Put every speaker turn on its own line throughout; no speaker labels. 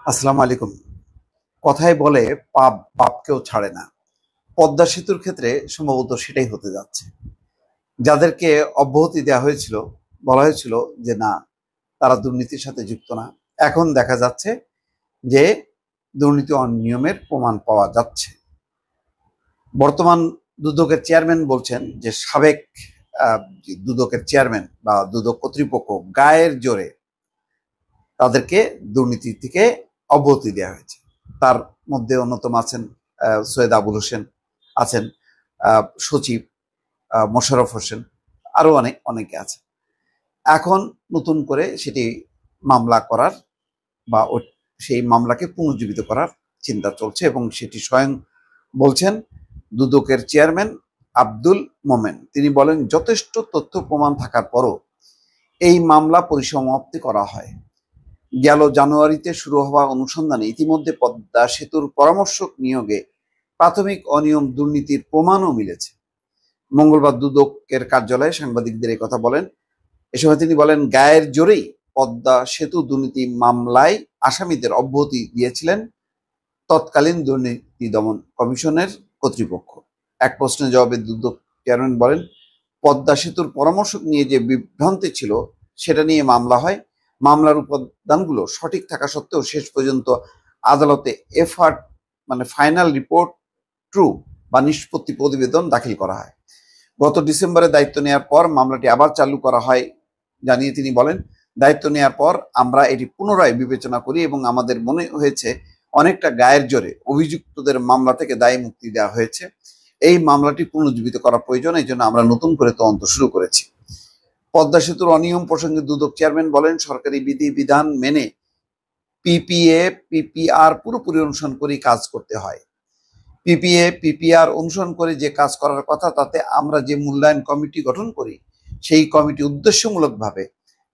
আসসালামু আলাইকুম। কথায় বলে পাপ বাপকেও ছাড়ে না। পদ্মা সেতুর ক্ষেত্রে সম্ভবত সেটাই হতে যাচ্ছে। যাদেরকে অব্যাহতি দেওয়া হয়েছিল, বলা হয়েছিল যে না, তারা দুর্নীতির সাথে যুক্ত না। এখন দেখা যাচ্ছে যে দুর্নীতি অনিয়মের প্রমাণ পাওয়া যাচ্ছে। বর্তমান দুদকের চেয়ারম্যান বলছেন যে সাবেক দুদকের চেয়ারম্যান বা দুদক কর্তৃপক্ষ গায়ের জোরে তাদেরকে দুর্নীতি থেকে অব্যাহতি দেওয়া হয়েছে। তার মধ্যে অন্যতম আছেন সৈয়দ আবুল হোসেন, আছেন সচিব মোশাররফ হোসেন, আরো অনেকে আছে। এখন নতুন করে সেটি মামলা করার বা সেই মামলাকে পুনর্জীবিত করার চিন্তা চলছে এবং সেটি স্বয়ং বলছেন দুদকের চেয়ারম্যান আব্দুল মোমেন। তিনি বলেন, যথেষ্ট তথ্য প্রমাণ থাকার পরও এই মামলা পরিসমাপ্তি করা হয়। গেল জানুয়ারিতে শুরু হওয়া অনুসন্ধানে ইতিমধ্যে পদ্মা সেতুর পরামর্শক নিয়োগে প্রাথমিক অনিয়ম দুর্নীতির প্রমাণও মিলেছে। মঙ্গলবার দুদকের কার্যালয়ে সাংবাদিকদের এই কথা বলেন। এ সময় তিনি বলেন, গায়ের জোরেই পদ্মা সেতু দুর্নীতি মামলায় আসামিদের অব্যাহতি দিয়েছিলেন তৎকালীন দুর্নীতি দমন কমিশনের কর্তৃপক্ষ। এক প্রশ্নের জবাবে দুদক চেয়ারম্যান বলেন, পদ্মা সেতুর পরামর্শক নিয়ে যে বিভ্রান্তি ছিল সেটা নিয়ে মামলা হয়। মামলার উপাদানগুলো সঠিক থাকা সত্ত্বেও শেষ পর্যন্ত আদালতে ফাইনাল রিপোর্ট ট্রু বা নিষ্পত্তি প্রতিবেদন দাখিল করা হয়। গত ডিসেম্বরে দায়িত্ব নেওয়ার পর মামলাটি আবার চালু করা হয় জানিয়ে তিনি বলেন, দায়িত্ব নেওয়ার পর আমরা এটি পুনরায় বিবেচনা করি এবং আমাদের মনে হয়েছে অনেকটা গায়ের জোরে অভিযুক্তদের মামলা থেকে দায়ী মুক্তি দেওয়া হয়েছে। এই মামলাটি পুনর্জীবিত করা প্রয়োজন, এই জন্য আমরা নতুন করে তদন্ত শুরু করেছি। পদ্মা সেতুর অনিয়ম প্রসঙ্গে দুদক চেয়ারম্যান বলেন, সরকারি বিধিবিধান মেনে পিপিএ পিপিআর পুরোপুরি অনুসরণ করে কাজ করতে হয়। পিপিএ পিপিআর অনুসরণ করে যে কাজ করার কথা, তাতে আমরা যে মূল্যায়ন কমিটি গঠন করি সেই কমিটি উদ্দেশ্যমূলকভাবে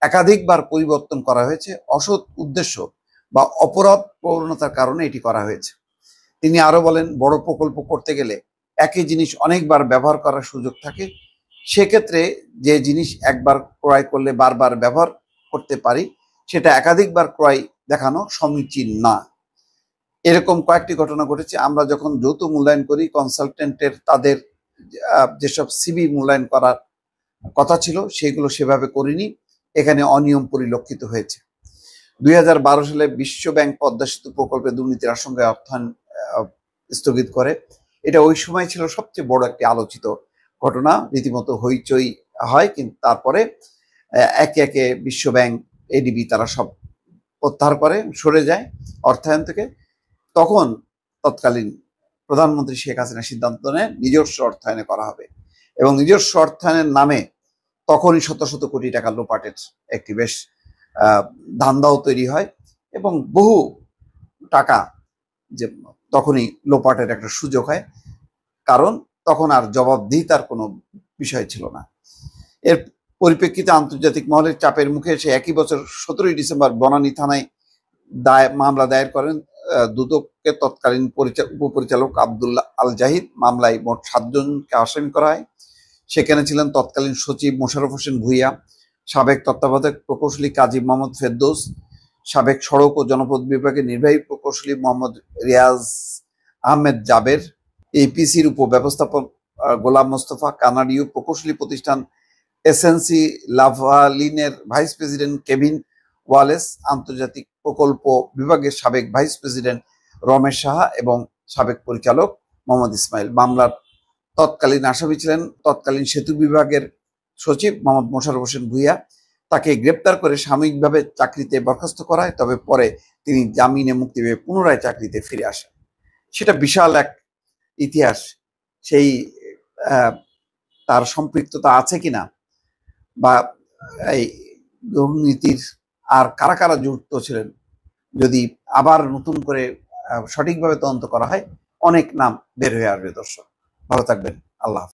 একাধিকবার পরিবর্তন করা হয়েছে। অসৎ উদ্দেশ্য বা অপরাধ প্রবণতার কারণে এটি করা হয়েছে। তিনি আরো বলেন, বড় প্রকল্প করতে গেলে একই জিনিস অনেকবার ব্যবহার করার সুযোগ থাকে। সেক্ষেত্রে যে জিনিস একবার ক্রয় করলে বারবার ব্যবহার করতে পারি, সেটা একাধিকবার ক্রয় দেখানো সমীচীন না। এরকম কয়েকটি ঘটনা ঘটেছে। আমরা যখন যৌথ মূল্যায়ন করি, কনসালটেন্টের তাদের যেসব সিবি মূল্যায়ন করার কথা ছিল সেগুলো সেভাবে করিনি। এখানে অনিয়ম পরিলক্ষিত হয়েছে। 2012 সালে বিশ্ব ব্যাংক পদ্মা সেতু প্রকল্পে দুর্নীতির আশঙ্কায় অর্থায়ন স্থগিত করে। এটা ওই সময় ছিল সবচেয়ে বড় একটি আলোচিত ঘটনা, রীতিমতো হইচই হয়। কিন্তু তারপরে একে একে বিশ্ব ব্যাংক, এডিবি তারা সব প্রত্যাহার করে, সরে যায় অর্থায়ন থেকে। তখন তৎকালীন প্রধানমন্ত্রী শেখ হাসিনা সিদ্ধান্ত নেয় নিজস্ব অর্থায়নে করা হবে এবং নিজস্ব অর্থায়নের নামে তখনই শত শত কোটি টাকা লোপাটের একটি বেশ ধান্দাও তৈরি হয় এবং বহু টাকা যে তখনই লোপাটের একটা সুযোগ হয়, কারণ তখন আর জবাবদিহিতার কোনো বিষয় ছিল না। এর পরিপ্রেক্ষিতে আন্তর্জাতিক মহলের চাপের মুখে সে একই বছর 17 ডিসেম্বর বনানী থানায় মামলা দায়ের করেন দুদকের তৎকালীন উপপরিচালক আব্দুল্লাহ আল জাহিদ। মামলায় মোট 7 জনকে আসামি করা হয়। সেখানে ছিলেন তৎকালীন সচিব মোশাররফ হোসেন ভূঁইয়া, সাবেক তত্ত্বাবধায়ক প্রকৌশলী কাজী মোহাম্মদ ফেরদৌস, সাবেক সড়ক ও জনপথ বিভাগের নির্বাহী প্রকৌশলী মোহাম্মদ রিয়াজ আহমেদ জাবের, এপিসির উপব্যবস্থাপক গোলাম মোস্তফা, কানাডীয় প্রকৌশলী প্রতিষ্ঠান এসএনসি লাভালিনের ভাইস প্রেসিডেন্ট কেভিন ওয়ালেস, আন্তর্জাতিক প্রকল্প বিভাগের সাবেক ভাইস প্রেসিডেন্ট রমেশ সাহা এবং সাবেক পরিচালক মোহাম্মদ ইসমাইল। মামলার তৎকালীন আসামি ছিলেন তৎকালীন সেতু বিভাগের সচিব মোহাম্মদ মোশাররফ হোসেন ভূঁইয়া। তাকে গ্রেপ্তার করে সাময়িকভাবে চাকরিতে বরখাস্ত করা হয়, তবে পরে তিনি জামিনে মুক্তি পেয়ে পুনরায় চাকরিতে ফিরে আসেন। সেটা বিশাল এক ইতিহাস। সেই তার সম্পৃক্ততা আছে কিনা বা এই দুর্নীতির আর কারা কারা যুক্ত ছিলেন, যদি আবার নতুন করে সঠিকভাবে তদন্ত করা হয়, অনেক নাম বের হয়ে আসবে। দর্শক, ভালো থাকবেন। আল্লাহ হাফেজ।